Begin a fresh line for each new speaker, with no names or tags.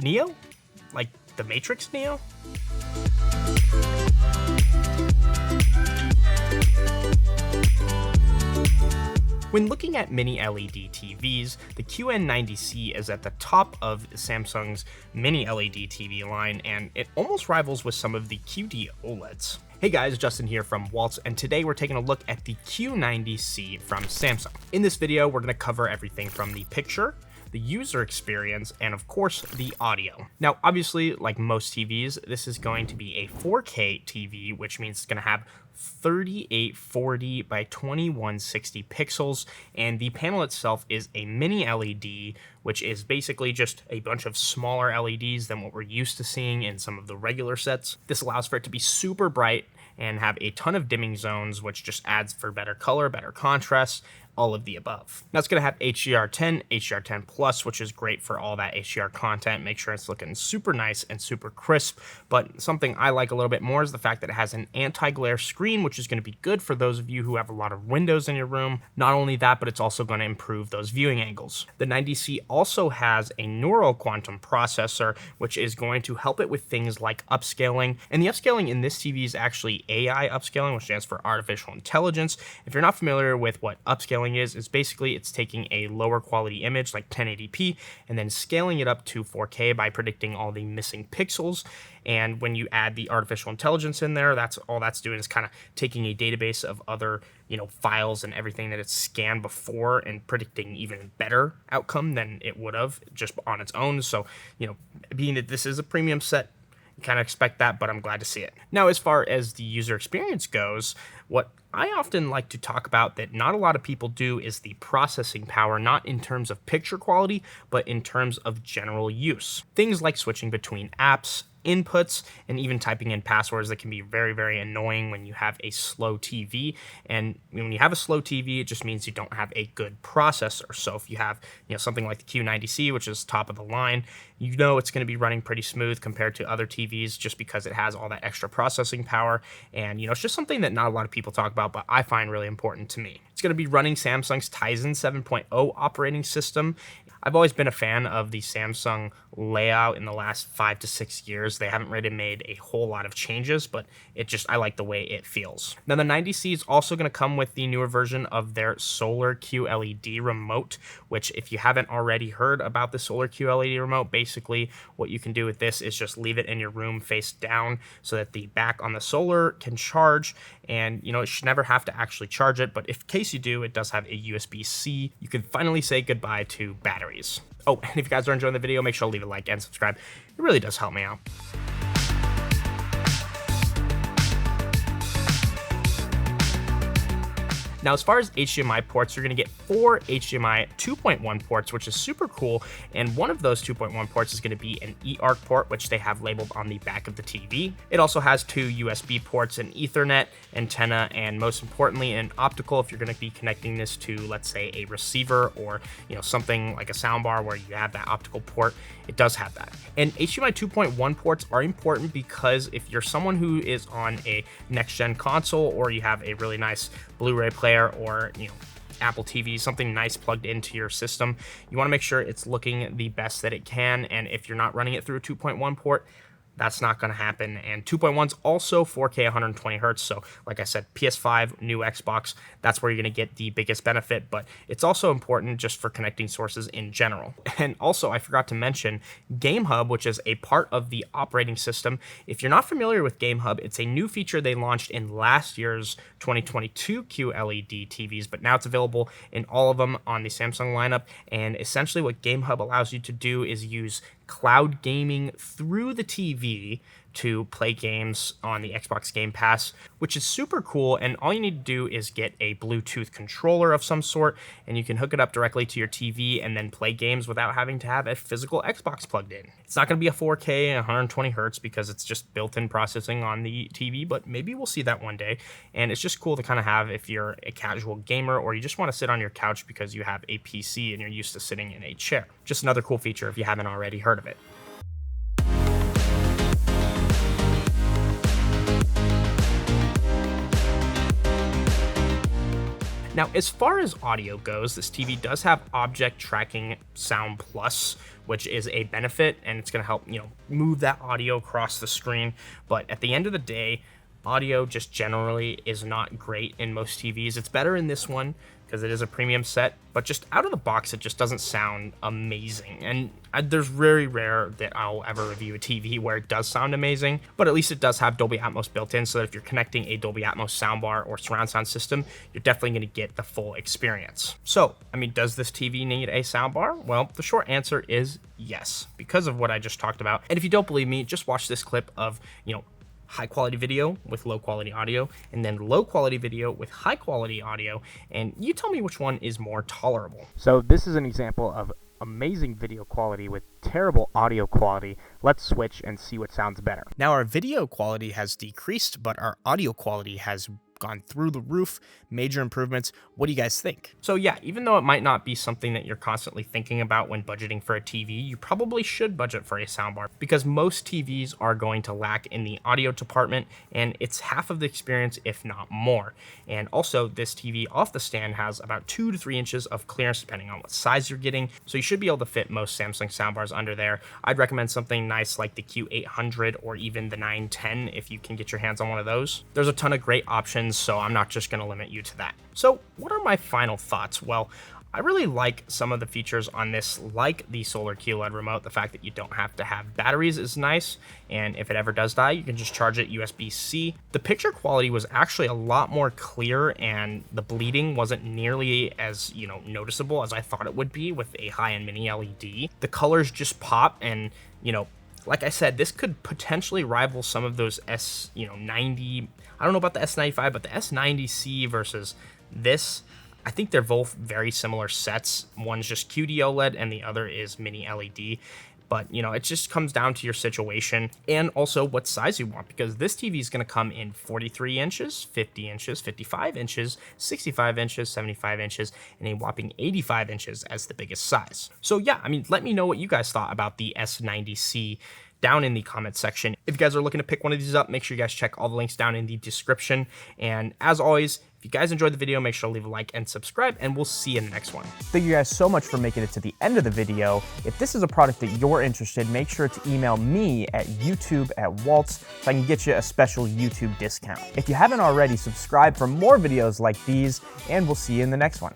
Neo? Like the Matrix Neo? When looking at mini LED TVs, the QN90C is at the top of Samsung's mini LED TV line, and it almost rivals with some of the QD OLEDs. Hey guys, Justin here from Waltz, and today we're taking a look at the Q90C from Samsung. In this video, we're going to cover everything from the picture, the user experience, and of course, the audio. Now, obviously, like most TVs, this is going to be a 4K TV, which means it's going to have 3840 by 2160 pixels, and the panel itself is a mini LED, which is basically just a bunch of smaller LEDs than what we're used to seeing in some of the regular sets. This allows for it to be super bright and have a ton of dimming zones, which just adds for better color, better contrast, all of the above. Now it's going to have HDR10, HDR10 Plus, which is great for all that HDR content. Make sure it's looking super nice and super crisp. But something I like a little bit more is the fact that it has an anti-glare screen, which is going to be good for those of you who have a lot of windows in your room. Not only that, but it's also going to improve those viewing angles. The 90C also has a neural quantum processor, which is going to help it with things like upscaling. And the upscaling in this TV is actually AI upscaling, which stands for artificial intelligence. If you're not familiar with what upscaling is basically it's taking a lower quality image like 1080p and then scaling it up to 4K by predicting all the missing pixels. And when you add the artificial intelligence in there, that's all that's doing is kind of taking a database of other, files and everything that it's scanned before and predicting even better outcome than it would have just on its own. So, being that this is a premium set, you kind of expect that, but I'm glad to see it. Now, as far as the user experience goes, what I often like to talk about that not a lot of people do is the processing power, not in terms of picture quality, but in terms of general use. Things like switching between apps, inputs, and even typing in passwords that can be very, very annoying when you have a slow TV. And when you have a slow TV, it just means you don't have a good processor. So if you have, something like the Q90C, which is top of the line, it's going to be running pretty smooth compared to other TVs just because it has all that extra processing power. And, it's just something that not a lot of people talk about, but I find really important to me. It's going to be running Samsung's Tizen 7.0 operating system. I've always been a fan of the Samsung layout in the last 5 to 6 years. They haven't really made a whole lot of changes, but I like the way it feels. Now the 90C is also going to come with the newer version of their Solar QLED remote, which if you haven't already heard about the Solar QLED remote, basically what you can do with this is just leave it in your room face down so that the back on the Solar can charge, and it should never have to actually charge it, but in case you do, it does have a USB-C. You can finally say goodbye to batteries. Oh, and if you guys are enjoying the video, make sure to leave a like and subscribe. It really does help me out. Now, as far as HDMI ports, you're going to get 4 HDMI 2.1 ports, which is super cool. And one of those 2.1 ports is going to be an eARC port, which they have labeled on the back of the TV. It also has 2 USB ports, an Ethernet antenna, and most importantly, an optical if you're going to be connecting this to, let's say, a receiver or, something like a soundbar where you have that optical port. It does have that. And HDMI 2.1 ports are important because if you're someone who is on a next-gen console or you have a really nice Blu-ray player or Apple TV, something nice plugged into your system, you want to make sure it's looking the best that it can. And if you're not running it through a 2.1 port, that's not going to happen. And 2.1 is also 4K 120 hertz. So like I said, PS5, new Xbox, that's where you're going to get the biggest benefit. But it's also important just for connecting sources in general. And also, I forgot to mention Game Hub, which is a part of the operating system. If you're not familiar with Game Hub, it's a new feature they launched in last year's 2022 QLED TVs, but now it's available in all of them on the Samsung lineup. And essentially what Game Hub allows you to do is use cloud gaming through the TV to play games on the Xbox Game Pass, which is super cool. And all you need to do is get a Bluetooth controller of some sort, and you can hook it up directly to your TV and then play games without having to have a physical Xbox plugged in. It's not going to be a 4K 120 hertz because it's just built-in processing on the TV, but maybe we'll see that one day. And it's just cool to kind of have if you're a casual gamer or you just want to sit on your couch because you have a PC and you're used to sitting in a chair. Just another cool feature if you haven't already heard of it. Now, as far as audio goes, this TV does have Object Tracking Sound Plus, which is a benefit, and it's going to help, move that audio across the screen. But at the end of the day, audio just generally is not great in most TVs. It's better in this one because it is a premium set, but just out of the box, it just doesn't sound amazing. And there's very rare that I'll ever review a TV where it does sound amazing, but at least it does have Dolby Atmos built in, so that if you're connecting a Dolby Atmos soundbar or surround sound system, you're definitely going to get the full experience. So, does this TV need a soundbar? Well, the short answer is yes, because of what I just talked about. And if you don't believe me, just watch this clip of, high quality video with low quality audio, and then low quality video with high quality audio, and you tell me which one is more tolerable.
So this is an example of amazing video quality with terrible audio quality. Let's switch and see what sounds better.
Now our video quality has decreased, but our audio quality has gone through the roof. Major improvements. What do you guys think? So yeah, even though it might not be something that you're constantly thinking about when budgeting for a TV, you probably should budget for a soundbar, because most TVs are going to lack in the audio department, and it's half of the experience, if not more. And also, this TV off the stand has about 2 to 3 inches of clearance depending on what size you're getting, so you should be able to fit most Samsung soundbars under there. I'd recommend something nice like the Q800 or even the 910 if you can get your hands on one of those. There's a ton of great options, so I'm not just going to limit you to that. So what are my final thoughts? Well, I really like some of the features on this, like the solar QLED remote. The fact that you don't have to have batteries is nice, and if it ever does die, you can just charge it USB-C. The picture quality was actually a lot more clear, and the bleeding wasn't nearly as, noticeable as I thought it would be with a high-end mini LED. The colors just pop, and, like I said, this could potentially rival some of those S90. I don't know about the S95, but the S90C versus this, I think they're both very similar sets. One's just QD OLED and the other is mini LED. But, it just comes down to your situation and also what size you want, because this TV is going to come in 43 inches, 50 inches, 55 inches, 65 inches, 75 inches, and a whopping 85 inches as the biggest size. So yeah, let me know what you guys thought about the S90C down in the comment section. If you guys are looking to pick one of these up, make sure you guys check all the links down in the description. And as always, if you guys enjoyed the video, make sure to leave a like and subscribe, and we'll see you in the next one.
Thank you guys so much for making it to the end of the video. If this is a product that you're interested, make sure to email me at youtube@waltz so I can get you a special YouTube discount. If you haven't already, subscribe for more videos like these, and we'll see you in the next one.